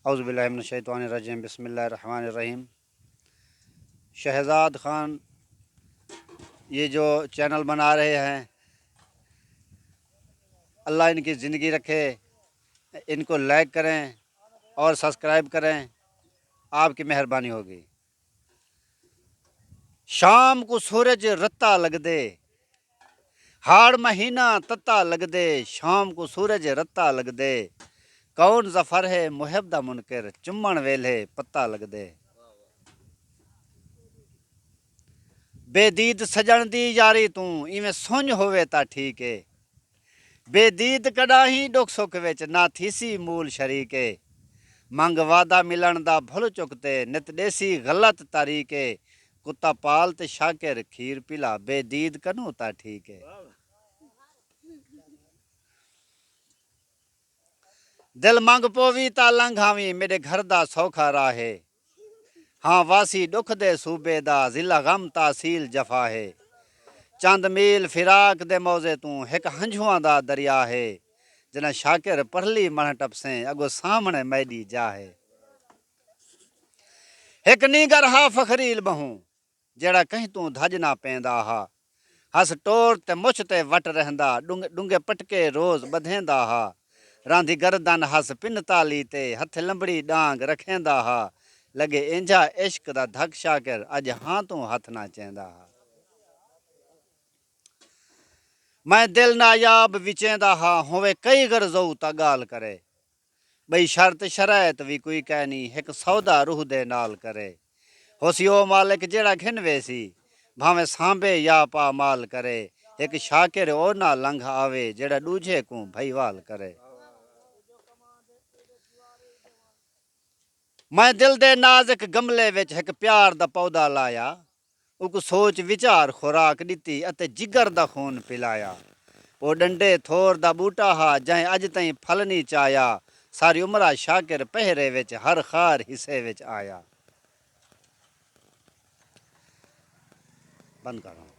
औज़ुबिल्लाहि मिनश्शैतानिर्रजीम बिस्मिल्लाहिर्रहमानिर्रहीम। शहज़ाद ख़ान ये जो चैनल बना रहे हैं, अल्लाह इनकी ज़िंदगी रखे, इनको लाइक करें और सब्सक्राइब करें, आपकी मेहरबानी होगी। शाम को सूरज रत्ता लग दे, हाड़ महीना तत्ता लग दे, शाम को सूरज रत्ता लग दे, कौन ज़फ़र है मुहिब दा मुनकर, चुम्मण वेले पत्ता लग दे। बेदीद सजण दी यारी तू इवें सुंझ होवे ता ठीक है, बेदीद कॾाहीं डुख सुख विच ना थीसी मूल शरीके, मंग वादा मिलण दा भुल चुकते नित देसी गलत तरीके, कुत्ता पाल ते शाकिर खीर पिला बेदीद कनू ता ठीक है। दिल मंग पोवी ता लंघावी मेरे घर दा सौखा राहे, हाँ वासी दुख दे सूबे दा जिला गम तासील जफा है, चंद मील फिराक दे मौजे तू एक हंझुआं दा दरिया है, जना शाकिर परली मण टपसे अगो सामने मैडी जा है। एक नीगर हा फखरील बहू जेड़ा कहीं तू धज ना पैंदा हा, हस टोर ते मुछ ते वट रहंदा डूंगे पटके रोज बधेंदा हा, रांधी गर्दन हस पिन ताली ते हथ लंबड़ी डांग रखेंदा हा, लगे इंजा इश्क दा धक शाकिर अज हाँ तू हथ ना चेंदा हा। मैं दिल नायाब विचेंदा हा होवे कई गरजऊ ता गाल करे, बई शर्त शरायत भी कोई कहनी एक सौदा रूह दे नाल करे, होसियो मालिक जेड़ा घिन वेसी भावे सांबे या पा माल करे, एक शाकिर ओ ना लंघ आवे जेड़ा दूजे को भईवाल करे। मैं दिल दे नाज़ुक गमले विच एक प्यार दा पौधा लाया, उक सोच विचार खुराक दिती अते जिगर दा खून पिलाया, ओ डंडे थोर दा बूटा हा जहें अज ताईं फल नहीं चाया, सारी उमरा शाकिर पहरे विच हर खार हिस्से विच आया। बंद कर।